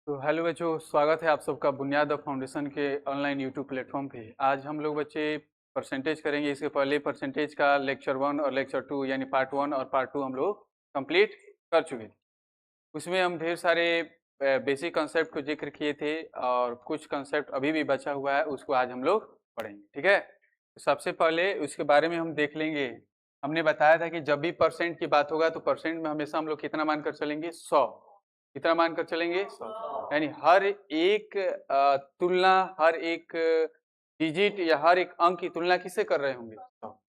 तो हेलो बच्चों, स्वागत है आप सबका बुनियाद ऑफ फाउंडेशन के ऑनलाइन यूट्यूब प्लेटफॉर्म पे। आज हम लोग बच्चे परसेंटेज करेंगे। इसके पहले परसेंटेज का लेक्चर 1 और लेक्चर 2 यानी पार्ट 1 और पार्ट 2 हम लोग कंप्लीट कर चुके थे। उसमें हम ढेर सारे बेसिक कंसेप्ट को जिक्र किए थे और कुछ कंसेप्ट अभी भी बचा हुआ है, उसको आज हम लोग पढ़ेंगे। ठीक है, तो सबसे पहले उसके बारे में हम देख लेंगे। हमने बताया था कि जब भी परसेंट की बात होगा तो परसेंट में हमेशा हम लोग कितना मानकर चलेंगे? 100। कितना मानकर चलेंगे? 100। यानी हर एक तुलना, हर एक डिजिट या हर एक अंक की तुलना किससे कर रहे होंगे? 100।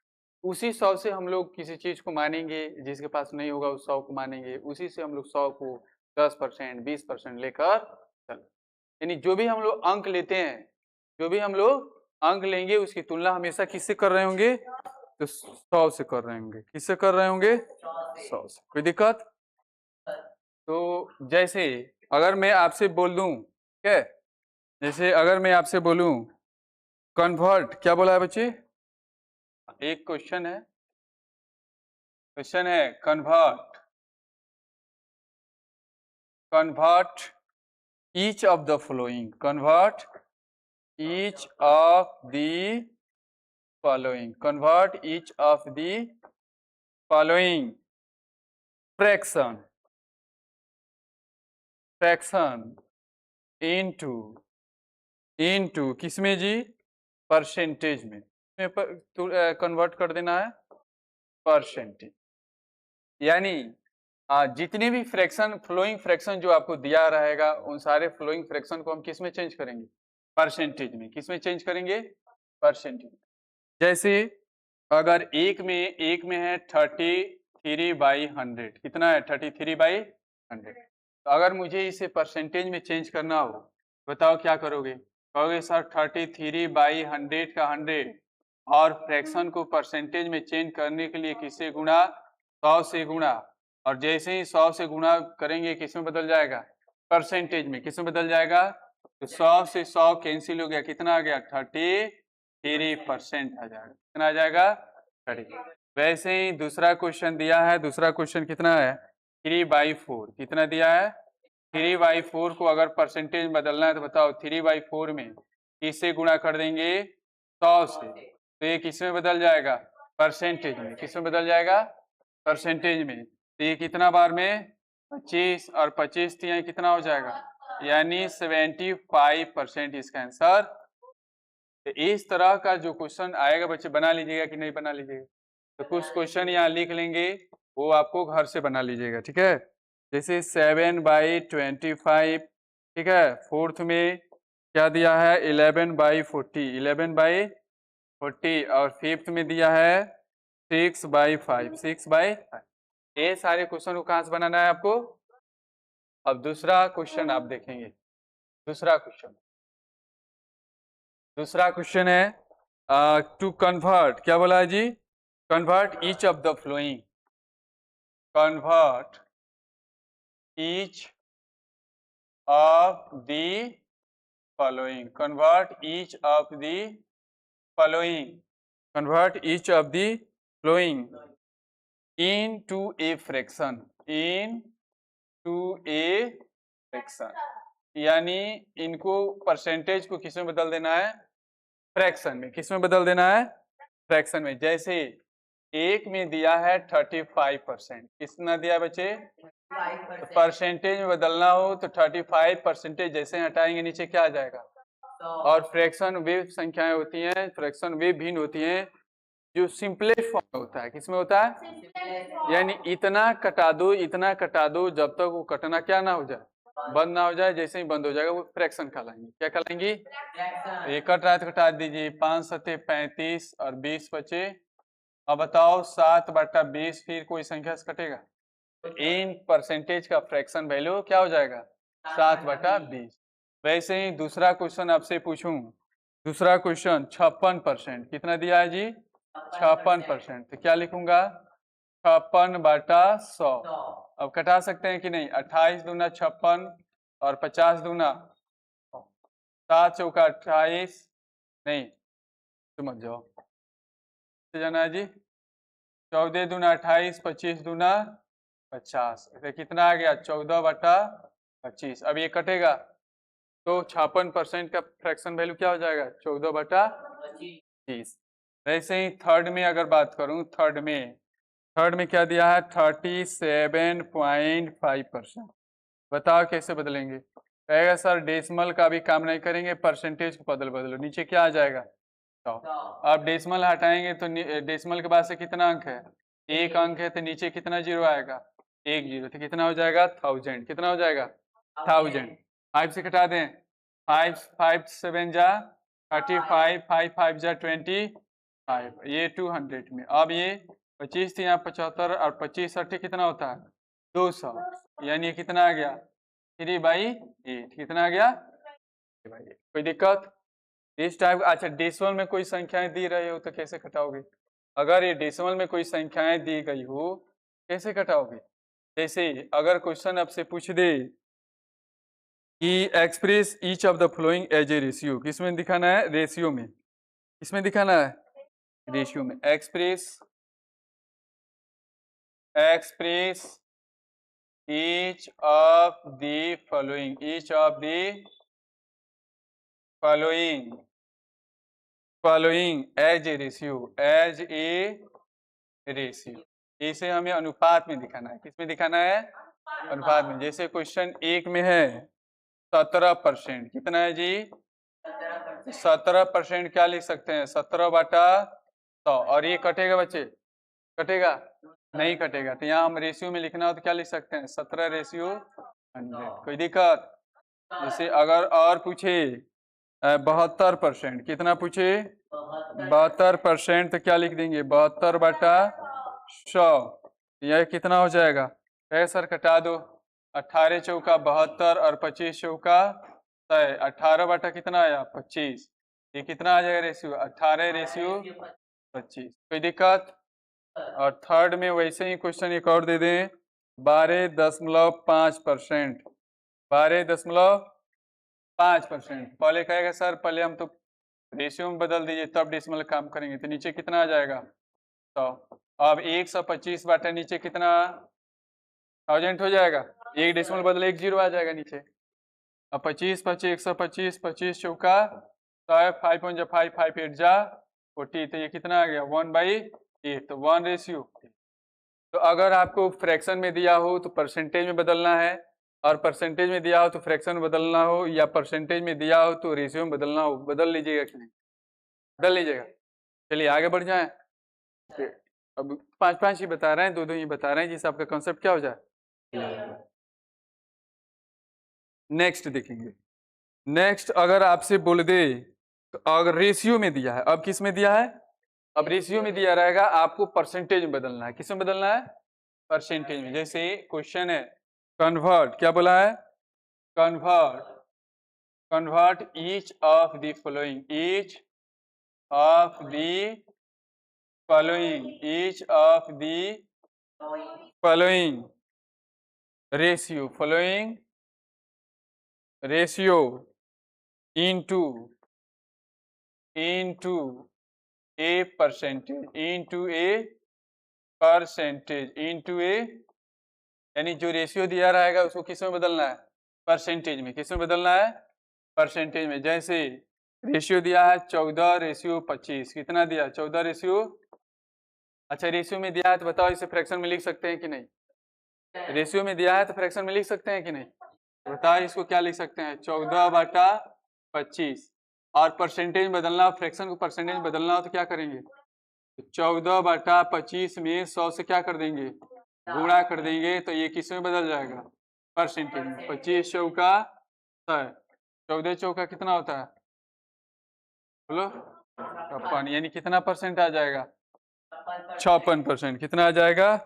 उसी 100 से हम लोग किसी चीज को मानेंगे, जिसके पास नहीं होगा उस 100 को मानेंगे। उसी से हम लोग 100 को 10%, 20% लेकर चल, यानी जो भी हम लोग अंक लेते हैं, जो भी हम लोग अंक लेंगे उसकी तुलना हमेशा किससे कर रहे होंगे? तो 100 से कर रहे होंगे। किससे कर रहे होंगे? 100 से। कोई दिक्कत? तो जैसे अगर मैं आपसे बोल दूं, ठीक है, जैसे अगर मैं आपसे बोलूं कन्वर्ट, क्या बोला है बच्चे? एक क्वेश्चन है convert each of the following, convert each of the convert each of the following fraction into किसमें जी? परसेंटेज में। कन्वर्ट कर देना है परसेंटेज। यानी जितने भी फ्रैक्शन, फ्लोइंग फ्रैक्शन जो आपको दिया रहेगा, उन सारे फ्लोइंग फ्रैक्शन को हम किस में चेंज करेंगे? परसेंटेज में। किस में चेंज करेंगे? परसेंटेज। जैसे अगर एक में है 33/100, कितना है? 33/100। तो अगर मुझे इसे परसेंटेज में चेंज करना हो, बताओ क्या करोगे? कहोगे सर 33/100 का 100 और फ्रैक्शन को परसेंटेज में चेंज करने के लिए किससे गुणा? 100 से गुणा। और जैसे ही 100 से गुणा करेंगे किस में बदल जाएगा? परसेंटेज में। किस में बदल जाएगा? तो 100 से 100 कैंसिल हो गया, कितना आ गया? 33% आ जाएगा। कितना आ जाएगा? 30। वैसे ही दूसरा क्वेश्चन दिया है। दूसरा क्वेश्चन कितना है? 3/4। कितना दिया है? 3/4 को अगर परसेंटेज बदलना है तो बताओ 3/4 में किससे गुणा कर देंगे? 100 से। तो ये किस में बदल जाएगा? परसेंटेज में। किस में बदल जाएगा? परसेंटेज में। तो ये कितना बार में? 25 और 25 तो यहाँ कितना हो जाएगा? यानी 75% इसका आंसर। तो इस तरह का जो क्वेश्चन आएगा बच्चे बना लीजिएगा कि नहीं बना लीजिएगा? तो कुछ क्वेश्चन यहाँ लिख लेंगे, वो आपको घर से बना लीजिएगा। ठीक है, जैसे 7/25, ठीक है। फोर्थ में क्या दिया है? 11/40, 11/40। और फिफ्थ में दिया है 6/5, 6/5। ये सारे क्वेश्चन को कहाँ से बनाना है आपको? अब दूसरा क्वेश्चन आप देखेंगे। दूसरा क्वेश्चन है टू कन्वर्ट, क्या बोला है जी? Convert each of the following, convert each of the following, convert each of the following, convert each of the following into a fraction, यानी इनको परसेंटेज को किस में बदल देना है? फ्रैक्शन में। किस में बदल देना है? फ्रैक्शन में। जैसे एक में दिया है 35%, कितना दिया बच्चे? तो परसेंटेज में बदलना हो तो 35% जैसे हटाएंगे नीचे क्या आ जाएगा? और फ्रैक्शन वे संख्याएं होती हैं, फ्रैक्शन वे भिन्न होती हैं जो सिंपलेस्ट फॉर्म में होता है। किसमें होता है? यानी इतना कटा दो जब तक वो कटना क्या ना हो जाए? बंद ना हो जाए। जैसे ही बंद हो जाएगा वो फ्रैक्शन कहलाएंगे। क्या कहलाएंगी? ये कट रहा है तो कटा दीजिए। 5 सत्ते 35 और 20 बचे। अब बताओ 7/20 फिर कोई संख्या से कटेगा? इन परसेंटेज का फ्रैक्शन वैल्यू क्या हो जाएगा? 7/20। वैसे ही दूसरा क्वेश्चन आपसे पूछूं, दूसरा क्वेश्चन 56%, कितना दिया है जी? 56%। तो क्या लिखूंगा? 56/100। अब कटा सकते हैं कि नहीं? 28 दूना 56 और 50 दूना 7 चौका 28, नहीं तो मत जाओ, जाना है जी। 14 दूना 28, 25 दूना 50। तो कितना आ गया? 14/50। 25। अब ये कटेगा तो 56% का फ्रैक्शन वैल्यू क्या हो जाएगा? 14/25। वैसे ही थर्ड में अगर बात करूं, थर्ड में क्या दिया है? 37.5%। बताओ कैसे बदलेंगे? कहेगा सर डेसिमल का भी काम नहीं करेंगे, परसेंटेज को बदलो। नीचे क्या आ जाएगा? 100। अब डेसिमल हटाएंगे तो डेसिमल के बाद से कितना अंक है? एक अंक है, तो नीचे कितना जीरो आएगा? एक जीरो, तो कितना हो जाएगा? 1000। कितना हो जाएगा? 1000। 5 से कटा दें, 5 5 7 जा 35, 5 5 जा 25, ये 200 में। अब ये 25 थी यहाँ 75, और 25 60 कितना होता है? 200। यानी ये कितना आ गया? 3/8। कितना आ गया? 3/8। कोई दिक्कत इस टाइप? अच्छा, डेसिमल में कोई संख्याएं दी रही हो तो कैसे घटाओगे? अगर ये डेसिमल में कोई संख्याएं दी गई हो कैसे घटाओगे? जैसे अगर क्वेश्चन आपसे पूछ दे कि express each of the following as a ratio, किसमें दिखाना है? रेशियो में। किसमें दिखाना है? रेशियो में। Express each of the following, each of the following as a ratio. इसे हमें अनुपात में दिखाना है। किसमें दिखाना है? अनुपात में। जैसे क्वेश्चन 1 में है 17%। कितना है जी? 17% क्या लिख सकते हैं? 17/100। और ये कटेगा बच्चे? कटेगा? नहीं कटेगा। तो यहाँ हम रेशियो में लिखना हो तो क्या लिख सकते हैं? 17/100। कोई दिक्कत? जैसे अगर और पूछे 72%, कितना पूछे? 72%, तो क्या लिख देंगे? 72/100। यह कितना हो जाएगा? कहे सर कटा दो। 18 चौका 72 और 25 चौका 100। 18 बटा कितना आया? 25। ये कितना आ जाएगा रेशियो? 18/25। कोई दिक्कत? और थर्ड में वैसे ही क्वेश्चन एक और दे दें, 12.5%। 12.5%। पहले कहेगा सर पहले हम तो रेशियो में बदल दीजिए तब डेसिमल काम करेंगे, तो नीचे कितना आ जाएगा? 100। अब 125 बाटा नीचे कितना? 1000 हो जाएगा। एक डेसिमल बदले एक जीरो आ जाएगा नीचे। अब 25 25 125, 25 चौका 100, 5 1 जा 5 5 8 जा 40, तो ये कितना आ गया? 1/8। तो 1 रेशियो। तो अगर आपको फ्रैक्शन में दिया हो तो परसेंटेज में बदलना है, और परसेंटेज में दिया हो तो फ्रैक्शन में बदलना हो, या परसेंटेज में दिया हो तो रेशियो में बदलना हो, बदल लीजिएगा कि नहीं? बदल लीजिएगा। चलिए आगे बढ़ जाएं। अब 5 5 ही बता रहे हैं, 2 2 ही बता रहे हैं, जिससे आपका कंसेप्ट क्या हो जाए। नेक्स्ट देखेंगे। नेक्स्ट अगर आपसे बोल दे तो अगर रेशियो में दिया है, अब किस में दिया है? अब रेशियो में दिया रहेगा, आपको परसेंटेज में बदलना है। किस में बदलना है? परसेंटेज में। जैसे क्वेश्चन है कन्वर्ट, क्या बोला है? Convert each of the following, each of the following ratio into a percentage, यानी जो रेशियो दिया रहेगा उसको किस में बदलना है? परसेंटेज में। किस में बदलना है? परसेंटेज में। जैसे रेशियो दिया है 14/25। कितना दिया? 14 अच्छा, रेशियो में दिया है तो बताओ इसे फ्रैक्शन में लिख सकते हैं कि नहीं? रेशियो में दिया है तो फ्रैक्शन में लिख सकते हैं कि नहीं? बताओ इसको क्या लिख सकते हैं? 14/25। और परसेंटेज बदलना, फ्रैक्शन को परसेंटेज बदलना हो तो क्या करेंगे? 14/25 में 100 से क्या कर देंगे? गुणा कर देंगे, तो ये किस में बदल जाएगा? परसेंटेज में। 25 चौका 100, 14 चौका कितना होता है? बोलो। 56, यानी कितना परसेंट आ जाएगा? 56%। कितना आ जाएगा?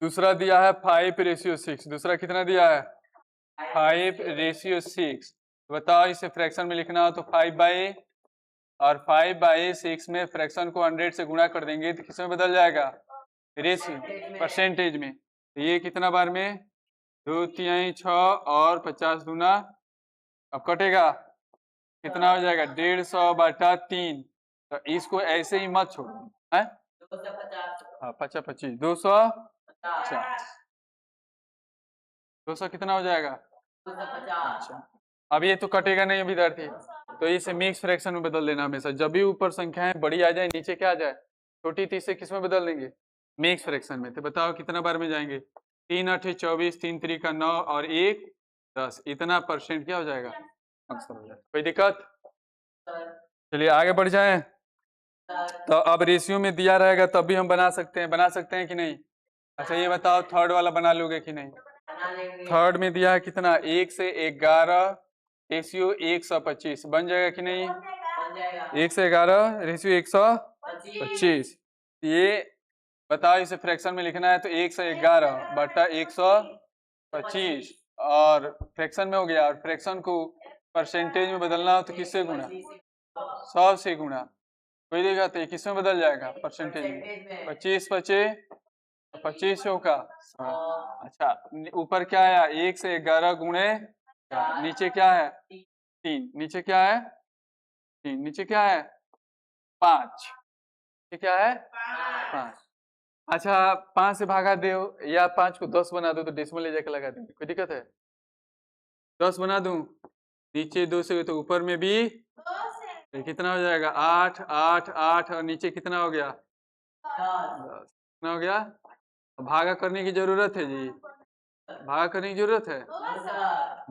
दूसरा दिया है 5/6। दूसरा कितना दिया है? 5/6। बताओ इसे फ्रैक्शन में लिखना हो तो 5/6 में फ्रैक्शन को 100 से गुणा कर देंगे तो किस में बदल जाएगा? रेशियो, परसेंटेज में। तो ये कितना बार में? 2 3 6 और 50 दूना, अब कटेगा कितना हो जाएगा? 150/3। तो इसको ऐसे ही मत छोड़ो है। हाँ 50 25 250। 200 कितना हो जाएगा? 250। अच्छा, अब ये तो कटेगा नहीं विद्यार्थी, तो इसे मिक्स फ्रैक्शन में बदल देना हमेशा। जब भी ऊपर संख्याएं बड़ी आ जाए नीचे क्या आ जाए छोटी, तो इसे किस में बदल देंगे? मिक्स फ्रैक्शन में। तो बताओ कितना बार में जाएंगे? 3 8 24, 3 3 का 9 और 1 10, इतना परसेंट क्या हो जाएगा? आंसर हो जाएगा। कोई दिक्कत? चलिए आगे बढ़ जाएं। तो अब रेशियो में दिया रहेगा तब भी हम बना सकते हैं कि नहीं? अच्छा ये बताओ थर्ड वाला बना लोगे कि नहीं? थर्ड में दिया है कितना? 1 से 11 रेशियो 125 बन जाएगा कि नहीं? 1 से 11 रेशियो 125। ये बताओ इसे फ्रैक्शन में लिखना है तो 1 से 11 बटा 125 और फ्रैक्शन में हो गया। और फ्रैक्शन को परसेंटेज में बदलना हो तो किससे गुणा? 100 से गुणा। कोई देगा तो किस में बदल जाएगा? परसेंटेज में। 25 25 होगा। अच्छा ऊपर क्या आया? 1 से 11 गुणे 4, नीचे क्या है? 3, नीचे क्या है? 3, नीचे क्या है? 5, ये क्या है? 5। अच्छा 5 से भागा दो या 5 को 10 बना दो तो डेसिमल ले जाकर लगा देंगे, कोई दिक्कत है? 10 बना दूं, नीचे 2 से तो ऊपर में भी तो कितना हो जाएगा? 8 8 8 और नीचे कितना हो गया? 10। कितना हो गया? भागा करने की जरूरत है जी, भागा करने की जरूरत है।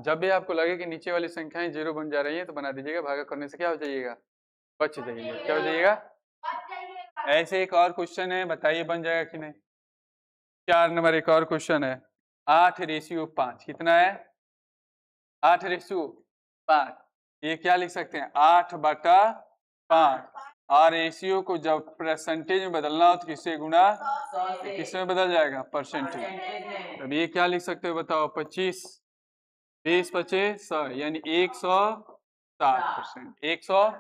जब भी आपको लगे कि नीचे वाली संख्याएं जीरो बन जा रही है तो बना दीजिएगा, भागा करने से क्या हो जाइएगा? बच जाइएगा। क्या हो जाइएगा? ऐसे एक और क्वेश्चन है, बताइए बन जाएगा कि नहीं? 4 नंबर एक और क्वेश्चन है। 8 रेशियो 5 कितना है? 8 रेशियो 5, ये क्या लिख सकते हैं? 8 बटा 5। और रेशियो को जब परसेंटेज में बदलना हो तो किससे गुणा? किस में बदल जाएगा? परसेंटेज। अब ये क्या लिख सकते हो बताओ? 25 20 25 100 यानी 160%। 160।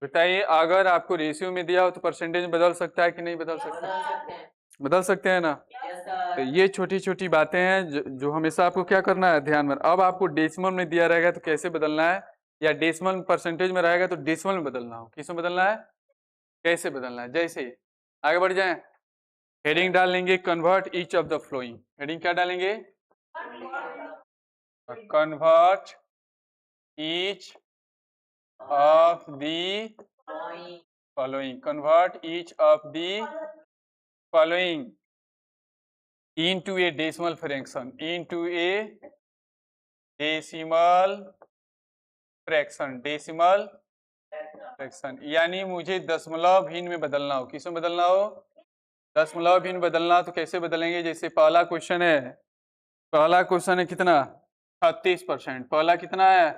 बताइए अगर आपको रेशियो में दिया हो तो परसेंटेज में बदल सकता है कि नहीं बदल सकता? बदल सकते हैं ना? तो ये छोटी छोटी बातें हैं जो हमेशा आपको क्या करना है? ध्यान में। अब आपको डेसिमल में दिया रहेगा तो कैसे बदलना है, या डेसिमल परसेंटेज में रहेगा तो डेसिमल में बदलना हो, किस में बदलना है, कैसे बदलना है? जैसे आगे बढ़ जाएं, हेडिंग डाल लेंगे convert each of the flowing. Heading क्या डालेंगे? Convert each of the following. Convert each of the following into a decimal fraction. Into a decimal fraction. Decimal fraction. यानी मुझे दशमलव भिन्न में बदलना हो। किस में बदलना हो? दशमलव भिन्न बदलना हो तो कैसे बदलेंगे? जैसे पहला क्वेश्चन है कितना? 36%। पहला कितना है?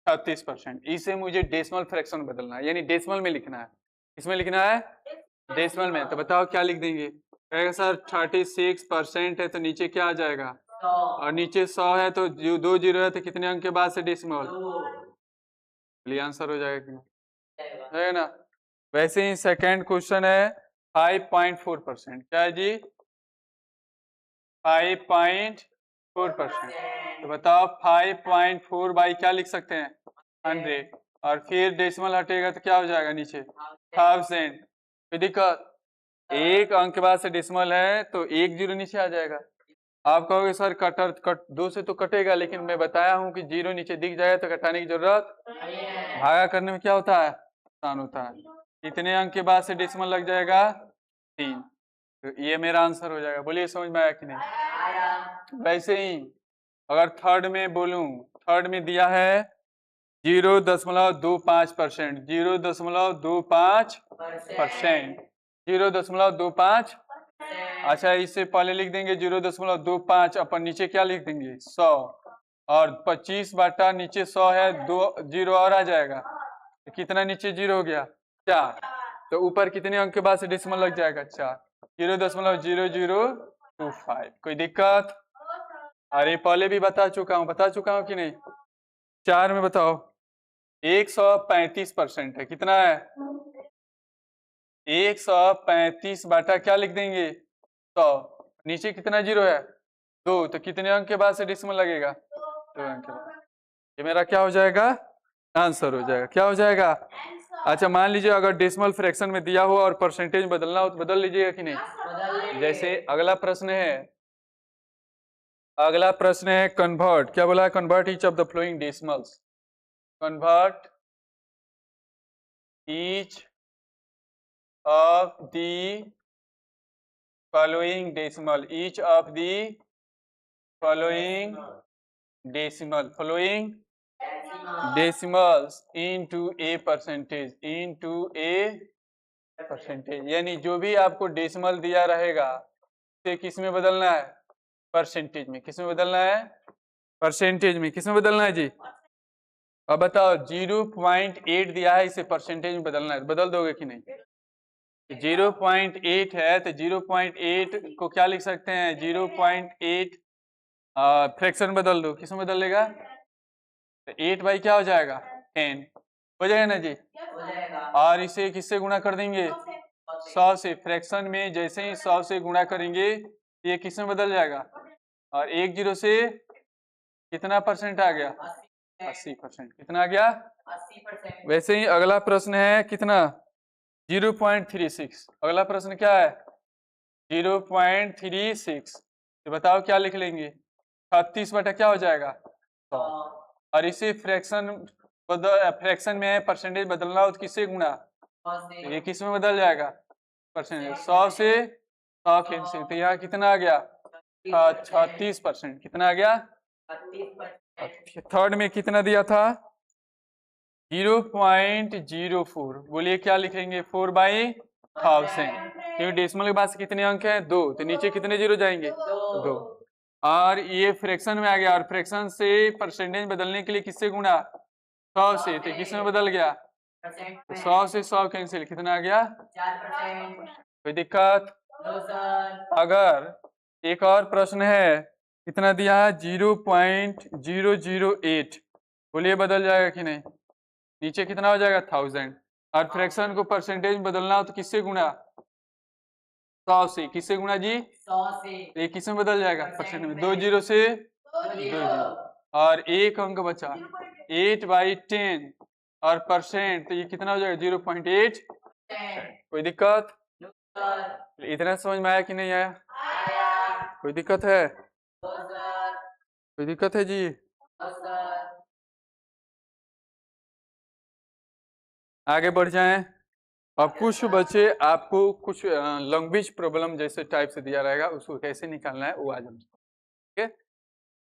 36%। इसे मुझे डेसिमल फ्रैक्शन बदलना है, यानी डेसिमल में लिखना है। इसमें लिखना है डेसिमल में। तो बताओ क्या लिख देंगे? कहेगा सर 36% है तो नीचे क्या आ जाएगा? और नीचे 100 है तो 2 जीरो है तो कितने अंक के बाद से डेसिमल? चलिए आंसर हो जाएगा कि नहीं? है ना? वैसे ही सेकंड क्वेश्चन है 5.4%। क्या है जी? 5.4%। तो बताओ 5.4 बाई क्या लिख सकते हैं? 100। और फिर डेसिमल हटेगा तो क्या हो जाएगा नीचे? 1000। कोई दिक्कत? एक अंक के बाद से डेसिमल है तो 1 जीरो नीचे आ जाएगा। आप कहोगे सर कट 2 से तो कटेगा, लेकिन मैं बताया हूं कि जीरो नीचे दिख जाए तो घटाने की जरूरत भागा करने में क्या होता है? आसान होता है। कितने अंक के बाद से डेसिमल लग जाएगा? 3। तो ये मेरा आंसर हो जाएगा। बोलिए समझ में आया कि नहीं? वैसे ही अगर थर्ड में बोलूं, थर्ड में दिया है 0.25%। 0.25%। 0.25। अच्छा इससे पहले लिख देंगे 0.25, अपन नीचे क्या लिख देंगे? 100। और 25 बटा नीचे 100 है, 2 जीरो और आ जाएगा तो कितना नीचे जीरो हो गया? 4। तो ऊपर कितने अंक के बाद से डेसिमल लग जाएगा? 4। 0.0025। कोई दिक्कत? अरे पहले भी बता चुका हूं कि नहीं? 4 में बताओ 135% है। कितना है? 135 बटा क्या लिख देंगे? 100। नीचे कितना जीरो है? 2। तो कितने अंक के बाद से डेसिमल लगेगा? 2 अंक के बाद। ये मेरा क्या हो जाएगा? आंसर हो जाएगा। क्या हो जाएगा? अच्छा मान लीजिए अगर डेसिमल फ्रैक्शन में दिया हो और परसेंटेज बदलना हो तो बदल लीजिएगा कि नहीं? जैसे अगला प्रश्न है अगला प्रश्न है कन्वर्ट, क्या बोला है? Convert each of the flowing decimals, convert each of the following decimal, each of the following decimals into a percentage, यानी जो भी आपको डेसिमल दिया रहेगा उसे किस में बदलना है? परसेंटेज में। किस में बदलना है? परसेंटेज में। किस में बदलना है जी? अब बताओ, 0.8 दिया है, इसे परसेंटेज में बदलना है, बदल दोगे कि नहीं? 0.8 है तो 0.8 को क्या लिख सकते हैं? 0.8 फ्रैक्शन बदल दो, किस में बदल लेगा? तो 8 बाई क्या हो जाएगा? 10 हो जाएगा ना जी? हो जाएगा। और इसे किससे गुणा कर देंगे? 100 से। फ्रैक्शन में जैसे ही 100 से गुणा करेंगे ये किस में बदल जाएगा? और 1 0 से कितना परसेंट आ गया? 80%। कितना आ गया? 80%। वैसे ही अगला प्रश्न है कितना? 0.36। अगला प्रश्न क्या है? 0.36। तो बताओ क्या लिख लेंगे? 36 बटा क्या हो जाएगा? 100। और इसे फ्रैक्शन में है, परसेंटेज बदलना हो तो किससे गुणा? तो ये किस में बदल जाएगा? परसेंटेज। 100 से 100 कैंसिल, तो यहाँ कितना आ गया? 36%। कितना आ गया? 36%। थर्ड में कितना दिया था? 0.04। बोलिए क्या लिखेंगे? 4/1000, क्योंकि डेसिमल के पास कितने अंक हैं? 2, तो नीचे कितने जीरो जाएंगे? 2। और ये फ्रैक्शन में आ गया, और फ्रैक्शन से परसेंटेज बदलने के लिए किससे गुणा? 100 से। तो किस में बदल गया? 100 से 100 कैंसिल, कितना आ गया? 4%। कोई दिक्कत? No sir. अगर एक और प्रश्न है, कितना दिया है? 0.008। बोलिए बदल जाएगा कि नहीं? नीचे कितना हो जाएगा? 1000। और फ्रैक्शन को परसेंटेज में बदलना हो तो किससे गुणा? 100 से। किससे गुणा जी? 100 से। तो ये किस में बदल जाएगा? परसेंट में। 2 0 से 2 0, और एक अंक बचा 8/10, और परसेंट तो ये कितना हो जाएगा? 0.8। कोई दिक्कत? इतना समझ में आया कि नहीं आया? कोई दिक्कत है? कोई दिक्कत है जी? आगे बढ़ जाएं। अब कुछ बच्चे आपको कुछ लैंग्वेज प्रॉब्लम जैसे टाइप से दिया रहेगा, उसको कैसे निकालना है वो आज हम, ठीक है?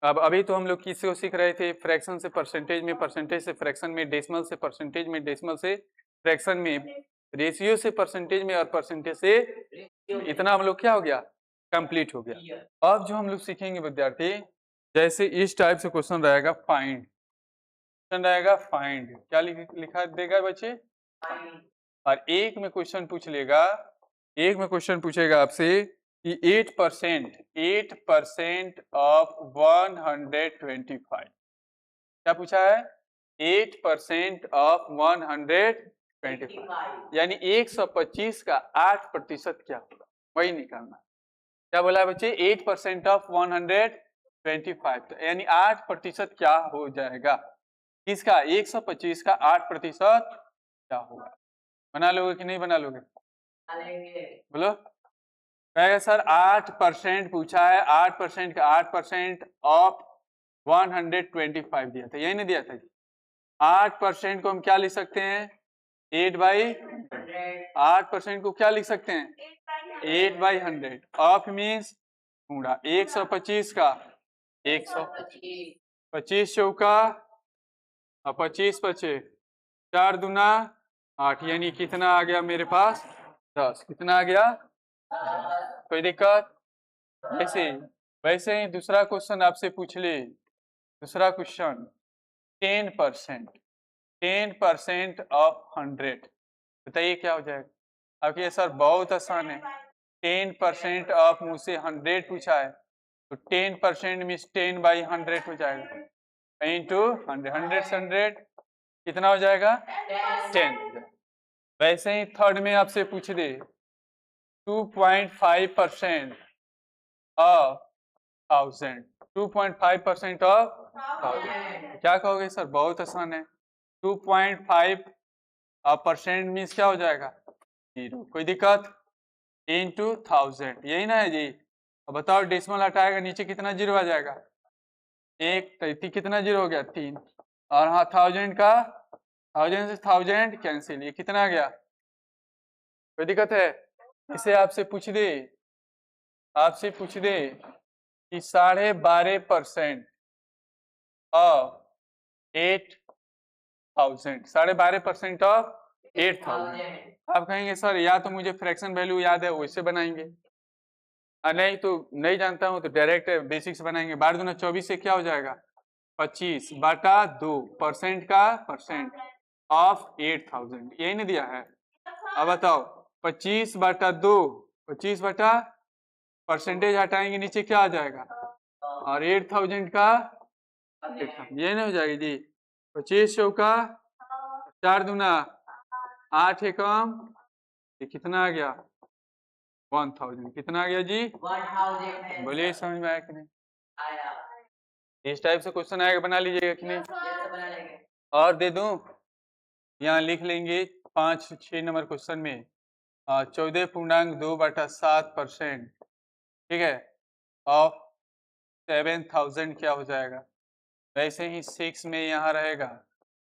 अब अभी तो हम लोग किसी को सीख रहे थे? फ्रैक्शन से परसेंटेज में, परसेंटेज से फ्रैक्शन में, डेसिमल से परसेंटेज में, डेसिमल से फ्रैक्शन में, रेशियो से परसेंटेज में, और परसेंटेज से। इतना हम लोग क्या हो गया? कंप्लीट हो गया। अब जो हम लोग सीखेंगे विद्यार्थी, जैसे इस टाइप से क्वेश्चन रहेगा, फाइंड क्वेश्चन रहेगा, फाइंड क्या लिखा देगा बच्चे? और एक में क्वेश्चन पूछ लेगा, एक में क्वेश्चन पूछेगा आपसे कि 8% ऑफ 125। क्या पूछा है? 8% ऑफ 125, यानी 125 का 8% क्या होगा, वही निकालना। क्या बोला है बच्चे? 8% ऑफ 125, तो यानी 8% क्या हो जाएगा? किसका? 125 का 8% क्या होगा? बना लोगे कि नहीं बना लोगे? बोलो। कहेगा सर 8% पूछा है, 8% का 8% ऑफ 125 दिया था, यही नहीं दिया था? 8% को हम क्या लिख सकते हैं? 8/100। 8% को क्या लिख सकते हैं? 8/100। ऑफ मीन्स गुणा। 125 का 125, 25 चौका और 25 पचे 4 दूना 8, यानी कितना आ गया मेरे पास? 10। कितना आ गया? कोई दिक्कत? वैसे ही दूसरा क्वेश्चन आपसे पूछ ले। दूसरा क्वेश्चन 10% ऑफ 100, बताइए क्या हो जाएगा? अब ये सर बहुत आसान है। 10% ऑफ मुझसे 100 पूछा है, तो 10% मीन्स 10/100 हो जाएगा, इंटू 100। 100 से 100 कितना हो जाएगा? 10। वैसे ही थर्ड में आपसे पूछ दे 2.5% ऑफ 1000, 2.5% ऑफ 1000, क्या कहोगे सर? बहुत आसान है। 2.5% मीन्स क्या हो जाएगा? 0। कोई दिक्कत? इंटू 1000, यही ना है जी? अब बताओ डेसिमल हटाएगा नीचे कितना जीरो आ जाएगा? एक, तो कितना जीरो हो गया? 3। और हाँ थाउजेंड का, थाउजेंड से थाउजेंड कैंसिल, ये कितना आ गया? कोई दिक्कत है? इसे आपसे पूछ दे कि 12.5% ऑफ 8,000, 12.5% ऑफ 8,000। आप कहेंगे सर या तो मुझे फ्रैक्शन वैल्यू याद है वैसे बनाएंगे, नहीं तो नहीं जानता हूं तो डायरेक्ट बेसिक्स बनाएंगे। 12 दूना 24 से क्या हो जाएगा? 25/2% का परसेंट ऑफ 8,000, यही नहीं दिया है? अब बताओ 25/2, 25 बटा परसेंटेज हटाएंगे नीचे क्या आ जाएगा? और 8,000 का 8,000, ये नहीं हो जाएगी जी? 25 चौका 4 दूना 8 एकम, ये कितना आ गया? 1000। कितना आ गया जी? 1000। बोलिए समझ में आया कि नहीं? आया। इस टाइप से क्वेश्चन आएगा, बना लीजिएगा कि नहीं? बना लेंगे। और दे दूं, यहाँ लिख लेंगे 5-6 नंबर क्वेश्चन में 14.2/7%, ठीक है, ऑफ 7,000 क्या हो जाएगा? वैसे ही 6 में यहाँ रहेगा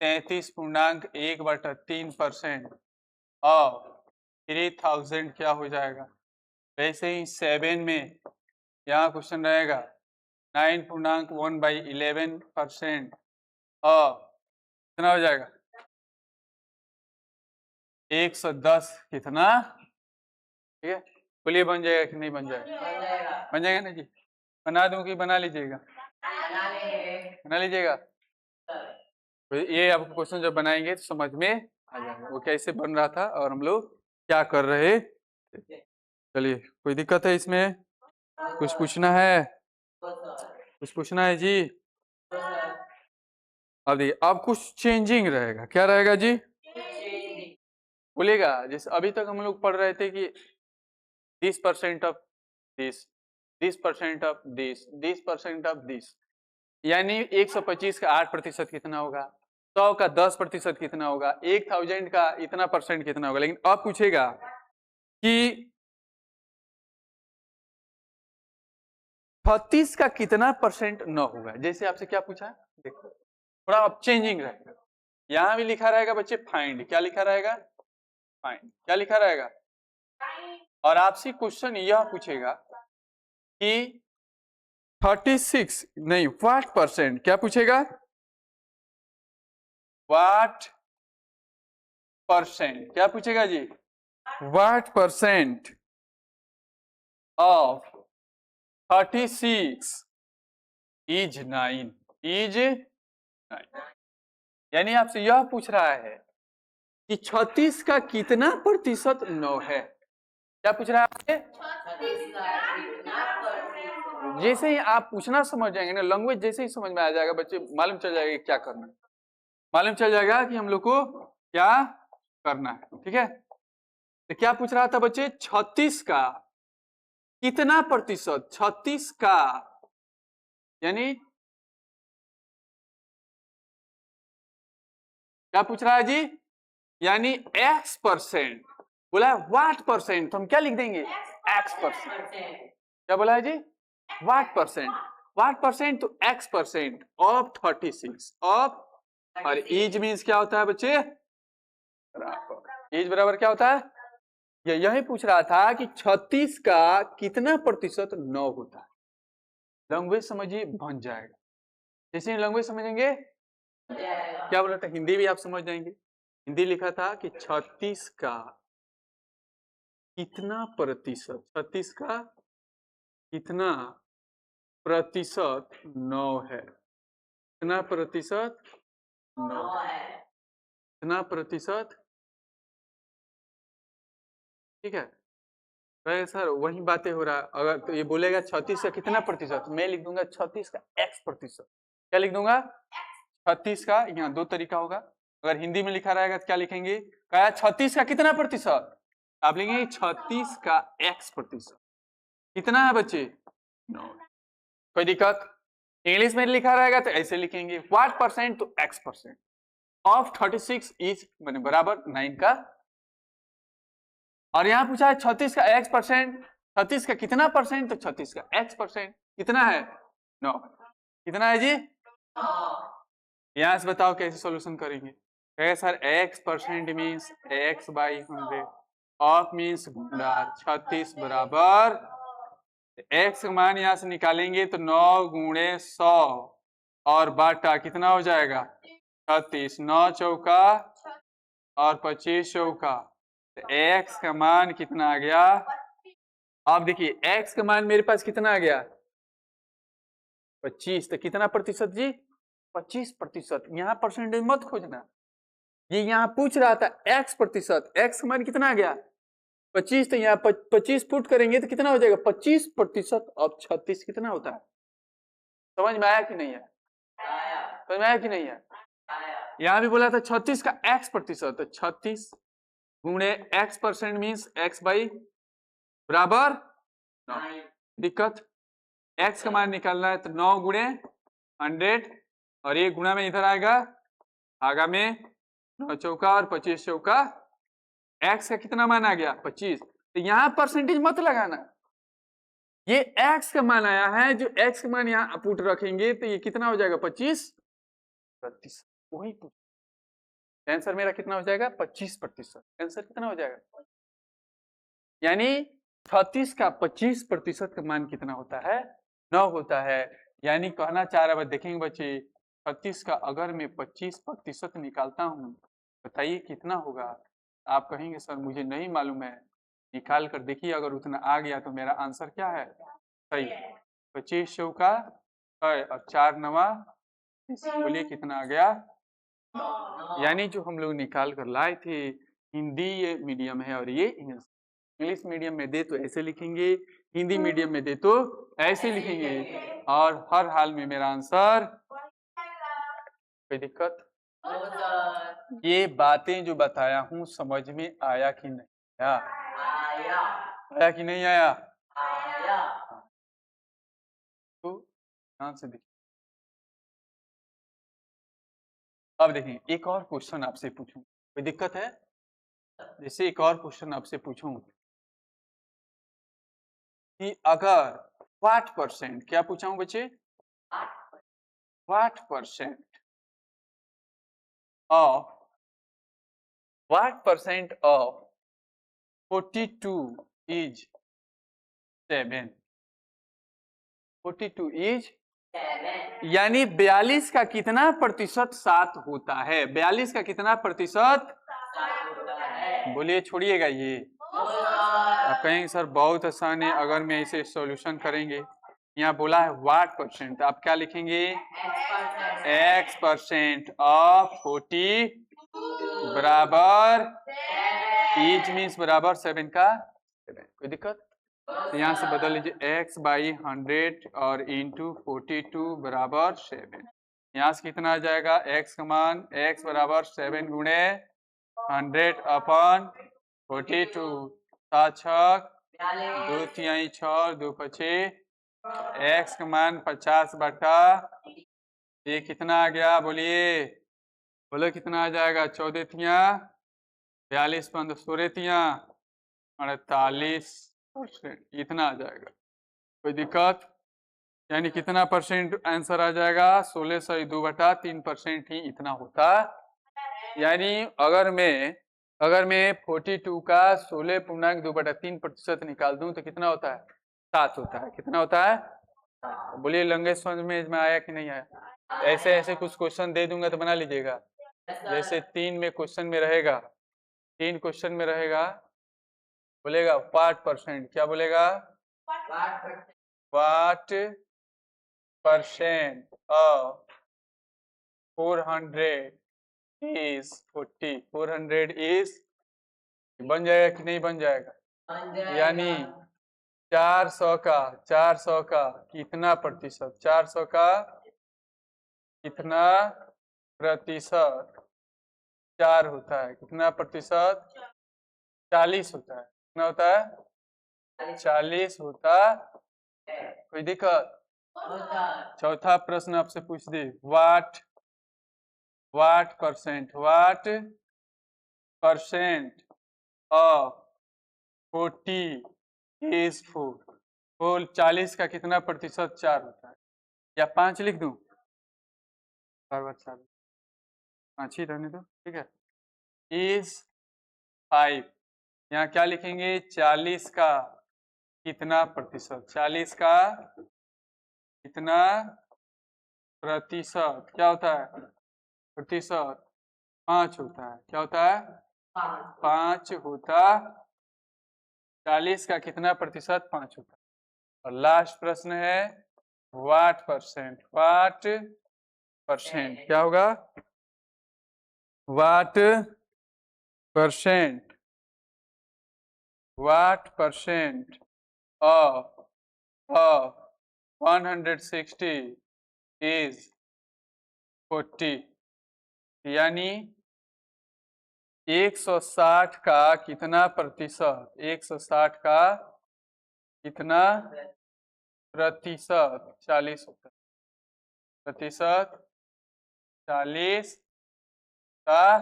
33.1/3% ऑफ 3,000 क्या हो जाएगा? वैसे ही 7 में यहाँ क्वेश्चन रहेगा 9.1/11% ऑफ कितना हो जाएगा? 110 कितना? ठीक है, बोलिए बन जाएगा कि नहीं बन जाएगा? बन जाएगा ना जी? बना दूं कि बना लीजिएगा? बना लीजिएगा। तो ये आपको क्वेश्चन जब बनाएंगे तो समझ में आ जाएगा वो कैसे बन रहा था और हम लोग क्या कर रहे थे। चलिए, कोई दिक्कत है इसमें? कुछ पूछना है? कुछ पूछना है जी? अब देखिए, अब कुछ चेंजिंग रहेगा। क्या रहेगा जी? बोलिएगा। जैसे अभी तक हम लोग पढ़ रहे थे कि 30% of this, 30% of this, 30% of this, यानी 125 का 8% कितना होगा? 100 का 10% कितना होगा? 1000 का इतना परसेंट कितना होगा? लेकिन अब पूछेगा कि 36 का कितना परसेंट न होगा। जैसे आपसे क्या पूछा, देखो थोड़ा अब चेंजिंग रहेगा। यहां भी लिखा रहेगा बच्चे फाइंड, क्या लिखा रहेगा? फाइंड। क्या लिखा रहेगा? और आपसे क्वेश्चन यह पूछेगा कि 36 नहीं, व्हाट परसेंट, क्या पूछेगा? व्हाट परसेंट, क्या पूछेगा जी? What percent of 36 is 9, is 9। यानी आपसे यह पूछ रहा है कि 36 का कितना प्रतिशत 9 है। क्या पूछ रहा है आपसे? जैसे ही आप पूछना समझ जाएंगे ना, लैंग्वेज जैसे ही समझ में आ जाएगा बच्चे, मालूम चल जाएगा क्या करना है, मालूम चल जाएगा कि हम लोग को क्या करना है। ठीक है, तो क्या पूछ रहा था बच्चे? 36 का कितना प्रतिशत? 36 का यानी क्या पूछ रहा है जी? यानी x%। बोला व्हाट परसेंट, तो हम क्या लिख देंगे? x%। क्या बोला है जी? व्हाट परसेंट, व्हाट परसेंट तो x% ऑफ 36 ऑफ, और इज मीन्स क्या होता है बच्चे? इज बराबर क्या होता है? ये यही पूछ रहा था कि 36 का कितना प्रतिशत 9 होता है। लैंग्वेज समझिए बन जाएगा। जैसे लैंग्वेज समझेंगे, क्या बोला था? हिंदी भी आप समझ जाएंगे। हिंदी लिखा था कि 36 का कितना प्रतिशत, 36 का कितना प्रतिशत 9 है। कितना प्रतिशत 9 है, कितना प्रतिशत? ठीक है, तो सर वही बातें हो रहा है। अगर तो ये बोलेगा 36 का कितना प्रतिशत, मैं लिख दूंगा 36 का x%। क्या लिख दूंगा? 36 का, यहाँ दो तरीका होगा। अगर हिंदी में लिखा रहेगा तो क्या लिखेंगे? कहा 36 का कितना प्रतिशत, आप लिखेंगे 36 का x%। कितना है बच्चे? 9। कोई दिक्कत? इंग्लिश में लिखा रहेगा तो ऐसे लिखेंगे व्हाट परसेंट तो x% ऑफ 36 इज मैंने बराबर 9 का। और यहां पूछा है 36 का x%, 36 का कितना परसेंट? तो 36 का x% कितना है? 9। कितना है जी? यहाँ से बताओ कैसे सॉल्यूशन करेंगे? Sir x% means x/100 of means गुणा 36 बराबर x का मान यहाँ से निकालेंगे तो 9 गुणे 100 और बाटा कितना हो जाएगा? 36। 9 चौका और 25 चौका, तो x का मान कितना आ गया? अब देखिए x का मान मेरे पास कितना आ गया? 25। तो कितना प्रतिशत जी? 25%। यहाँ परसेंटेज मत खोजना, ये यहाँ पूछ रहा था x%। x का मान कितना आ गया? 25। तो यहाँ 25 पुट करेंगे तो कितना हो जाएगा? 25%। अब 36 कितना होता है? समझ में आया कि नहीं है? समझ में आया कि नहीं है? यहाँ भी बोला था 36 का x%, तो 36 गुणे x% मीन्स x/बराबर 9। दिक्कत x का मान निकालना है तो 9 गुणे 100 और ये गुणा में इधर आएगा, आगा में 9 चौका और 25 चौका, x का कितना मान आ गया? 25। तो यहाँ परसेंटेज मत लगाना, ये x का मान आया है, जो x का मान यहाँ पुट रखेंगे तो ये कितना हो जाएगा? 25%। वही आंसर मेरा कितना हो जाएगा? 25%। आंसर कितना हो जाएगा? यानी 36 का 25% का मान कितना होता है? 9 होता है। यानी कहना चाह रहा है, देखेंगे बच्चे 36 का अगर मैं 25% निकालता हूँ, बताइए कितना होगा? आप कहेंगे सर मुझे नहीं मालूम है, निकाल कर देखिए, अगर उतना आ गया तो मेरा आंसर क्या है? सही। 25 चौका और 4 नवा, बोलिए कितना आ गया? यानी जो हम लोग निकाल कर लाए थे, हिंदी ये मीडियम है और ये इंग्लिश मीडियम में दे तो ऐसे लिखेंगे, हिंदी मीडियम में दे तो ऐसे लिखेंगे, और हर हाल में मेरा आंसर। कोई दिक्कत? ये बातें जो बताया हूँ समझ में आया कि नहीं आया? आया कि नहीं आया? तो ध्यान से देखिए। अब देखिए एक और क्वेश्चन आपसे पूछूं, कोई दिक्कत है? जैसे एक और क्वेश्चन आपसे पूछूं कि अगर व्हाट परसेंट, क्या पूछा हूं बच्चे? What percent of 42 is 7? 42 is, यानी 42 का कितना प्रतिशत 7 होता है? 42 का कितना प्रतिशत? बोलिए, छोड़िएगा ये। आप कहेंगे सर बहुत आसान है, अगर मैं इसे सॉल्यूशन करेंगे, यहाँ बोला है व्हाट परसेंट, आप क्या लिखेंगे? x% ऑफ 40 बराबर इज मीन्स बराबर 7 का 7। कोई दिक्कत? तो यहाँ से बदल लीजिए x/100 और इंटू 42 बराबर 7। यहाँ से कितना आ जाएगा? x का मान x बराबर 7 गुणे 100 अपन 42, 7 छक 2 तिहाई 6 2 25, x का मान 50 बटा ये कितना आ गया? बोलिए, बोलो कितना आ जाएगा? 14 तिया 42 पंद्रह 16 तिया 48%, इतना आ जाएगा। कोई दिक्कत? यानी कितना परसेंट आंसर आ जाएगा? 16/2/3% ही इतना होता। यानी अगर मैं 42 का 16.2/3% निकाल दूं तो कितना होता है? 7 होता है। कितना होता है? बोलिए लंगेस्ट समझ में आया कि नहीं आया? ऐसे ऐसे कुछ क्वेश्चन दे दूंगा तो बना लीजिएगा। जैसे 3 में क्वेश्चन में रहेगा, 3 क्वेश्चन में रहेगा, बोलेगा व्हाट परसेंट, क्या बोलेगा? What percent of 400 is 40? 400 is, बन जाएगा कि नहीं बन जाएगा? यानी 400 का कितना प्रतिशत? 400 का कितना प्रतिशत 4 होता है? कितना प्रतिशत? 40 होता है। कितना होता है? 40 होता। कोई दिक्कत? चौथा प्रश्न आपसे पूछ दे, व्हाट परसेंट ऑफ 40 इज 4। तो 40 का कितना प्रतिशत 4 होता है, या 5 लिख दूं? बार बार 4 5 ही रहने दो, ठीक है। इज 5, यहाँ क्या लिखेंगे? 40 का कितना प्रतिशत, 40 का कितना प्रतिशत क्या होता है? प्रतिशत 5 होता है। क्या होता है? 5 होता। 40 का कितना प्रतिशत? 5 होता है। और लास्ट प्रश्न है वाट परसेंट। वाट परसेंट क्या होगा? What percent, what percent of 160 is 40, यानी 160 का कितना प्रतिशत, 160 का कितना प्रतिशत 40 होता है। प्रतिशत 40 का,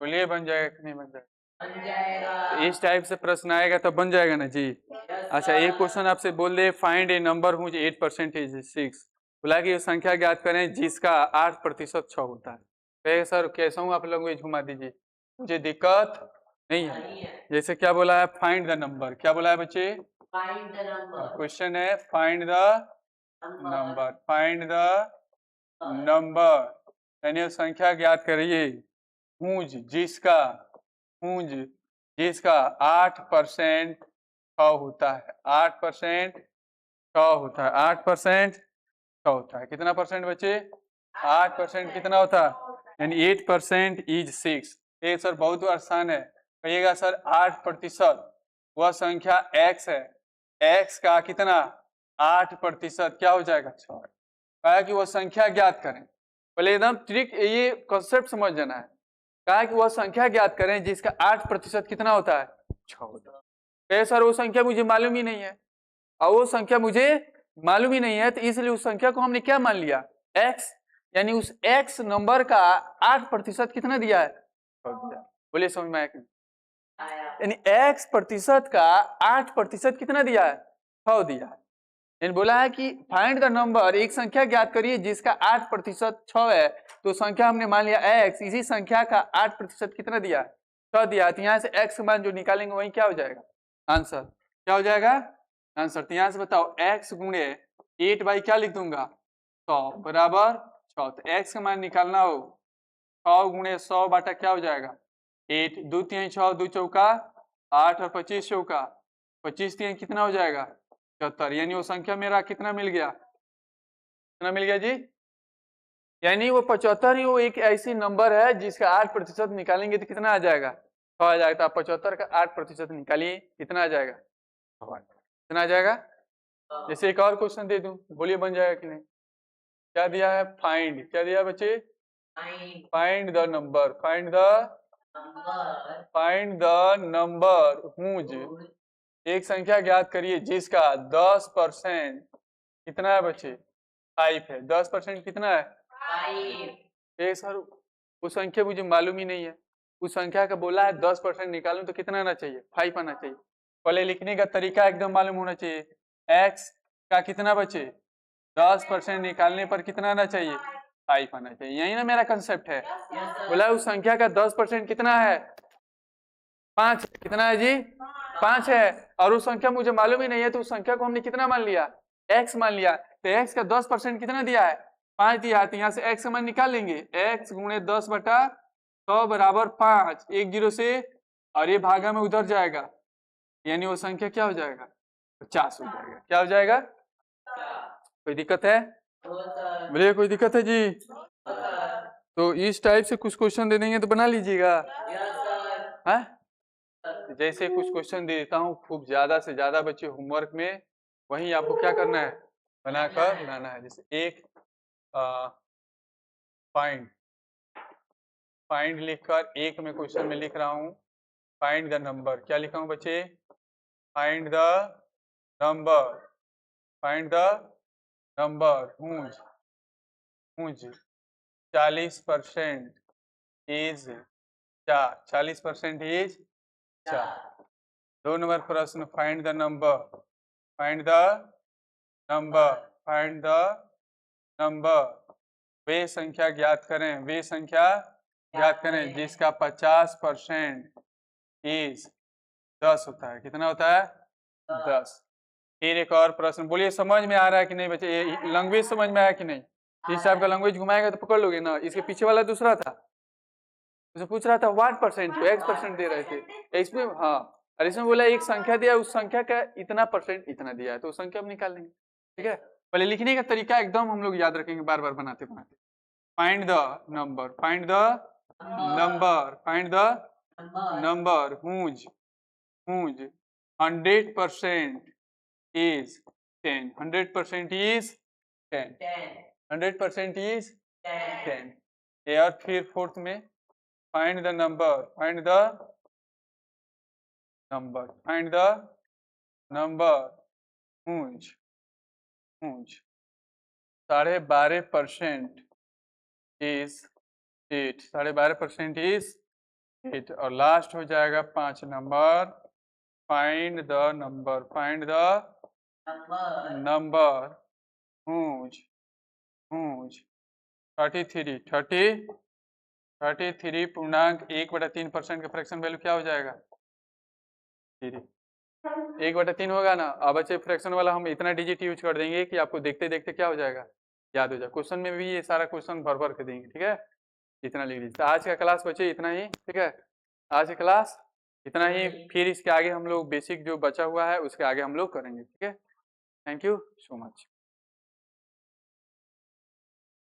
बोलिए बन जाएगा कि नहीं बन जाएगा? बन जाएगा। इस टाइप से प्रश्न आएगा तो बन जाएगा ना जी। अच्छा, एक क्वेश्चन आपसे बोल दे find a number whose 8% is 6, बोला कि संख्या ज्ञात करें जिसका 8% 6 होता है। कहे सर कैसा हूँ, आप लैंग्वेज घुमा दीजिए, मुझे दिक्कत नहीं है। जैसे क्या बोला है? Find the number. क्या बोला है बच्चे? Find the number. क्वेश्चन है find the number, find the number, यानी संख्या ज्ञात करिए हुज जिसका, हुज जिसका 8% 6 होता है। 8% 6 होता है। 8% 6 होता है। कितना परसेंट बच्चे? 8% कितना होता है? यानी 8% इज 6। ये सर बहुत आसान है। कहिएगा सर 8% वह संख्या x है, x का कितना 8% क्या हो जाएगा? 6। कहा कि वह संख्या ज्ञात करें, पहले एकदम ट्रिक ये कॉन्सेप्ट समझ जाना है। कहा कि वह संख्या ज्ञात करें जिसका 8% कितना होता है? 6 होता है। सर वो संख्या मुझे मालूम ही नहीं है, और वो संख्या मुझे मालूम ही नहीं है, तो इसलिए उस संख्या को हमने क्या मान लिया? x, यानी उस x नंबर का 8% कितना दिया है? 6 दिया। बोलिए समझ में आया कि नहीं? यानी x प्रतिशत का 8% कितना दिया है? 6 दिया है। यानी बोला है कि फाइंड द नंबर, एक संख्या ज्ञात करिए जिसका 8% 6 है, तो संख्या हमने मान लिया x, इसी संख्या का 8% कितना दिया है? 6 दिया है। तो यहाँ से x का मान जो निकालेंगे वही क्या हो जाएगा? आंसर क्या हो जाएगा? आंसर। तो यहाँ से बताओ x गुणे 8 बाई क्या लिख दूंगा? 100 बराबर 6। तो x का मान निकालना हो 6 गुणे 100 बाटा क्या हो जाएगा? 8। 2 3 6, 2 चौका 8 और 25 चौका 25 3 कितना हो जाएगा? 74। यानी वो संख्या मेरा कितना मिल गया? कितना मिल गया जी? यानी वो 75 ही वो एक ऐसी नंबर है जिसका 8% निकालेंगे तो कितना आ जाएगा? 6 आ जाएगा। तो आप 75 का 8% निकालिए, कितना आ जाएगा? कितना आ जाएगा? जैसे एक और क्वेश्चन दे दूं, बोलिए बन जाएगा कि नहीं? क्या दिया है? फाइंड, क्या दिया बच्चे? Find the number, find the number whose, एक संख्या ज्ञात करिए जिसका 10% कितना है बच्चे? 5 है। 10% कितना है? 5। सर वो संख्या मुझे मालूम ही नहीं है, उस संख्या का बोला है 10% निकालूं तो कितना आना चाहिए? 5 आना चाहिए। पहले लिखने का तरीका एकदम मालूम होना चाहिए। x का कितना बचे? 10% निकालने पर कितना आना चाहिए? 5 आना चाहिए। यही ना मेरा कंसेप्ट है। बोला उस संख्या का 10% कितना है? 5। कितना है जी? 5 है। और उस संख्या मुझे मालूम ही नहीं है, तो उस संख्या को हमने कितना मान लिया? x मान लिया। तो x का 10% कितना दिया है? 5 दिया है। तो यहाँ से x का मान निकाल लेंगे, x गुणे 10 बटा 100 बराबर 5। 1 0 से, और ये भागा में उधर जाएगा, यानी वो संख्या क्या हो जाएगा? 50 हो जाएगा। क्या हो जाएगा? कोई दिक्कत है? बोलिए कोई दिक्कत है जी? तो इस टाइप से कुछ क्वेश्चन दे देंगे तो बना लीजिएगा। हाँ, जैसे कुछ क्वेश्चन दे देता हूँ खूब ज्यादा से ज्यादा बच्चे होमवर्क में, वहीं आपको क्या करना है? बनाकर लाना है। जैसे एक फाइंड, फाइंड लिखकर एक में क्वेश्चन में लिख रहा हूँ फाइंड द नंबर। क्या लिखा हूँ बच्चे? Find the number, find the number whose, whose 40% is 4, 40% is 4। 2 number प्रश्न, find the number, find the number, find the number, वे संख्या ज्ञात करें, वे संख्या ज्ञात करें जिसका 50% इज 10 होता है। कितना होता है? 10। फिर एक और प्रश्न, बोलिए समझ में आ रहा है कि नहीं बच्चे? ये लैंग्वेज समझ में आया कि नहीं? इस टाइप का लैंग्वेज घुमाएगा तो पकड़ लोगे ना। इसके पीछे वाला दूसरा था, उसे पूछ रहा था व्हाट परसेंट, तो x% दे रहे थे इसमें। हाँ, और इसमें बोला एक संख्या दिया, उस संख्या का इतना परसेंट इतना दिया है, तो उस संख्या हम निकाल लेंगे। ठीक है, पहले लिखने का तरीका एकदम हम लोग याद रखेंगे, बार बार बनाते बनाते। Find the number, find the number, find the number whose 100% is 10, 100% is 10, 100% is 10। ये और फिर फोर्थ में find the number, find the number, find the number whose 12.5% is 8, 12.5% is 8, और लास्ट हो जाएगा 5 number, find the number, find the number whose 33.1/3% का fraction value क्या हो जाएगा? 1/3 होगा ना। अब बच्चे फ्रैक्शन वाला हम इतना डिजिट यूज कर देंगे कि आपको देखते देखते क्या हो जाएगा, याद हो जाए। क्वेश्चन में भी ये सारा क्वेश्चन भर भर के देंगे। ठीक है, इतना लिख लीजिए। आज का क्लास बच्चे इतना ही। ठीक है, आज की क्लास इतना ही। फिर इसके आगे हम लोग बेसिक जो बचा हुआ है उसके आगे हम लोग करेंगे। ठीक है, थैंक यू सो मच।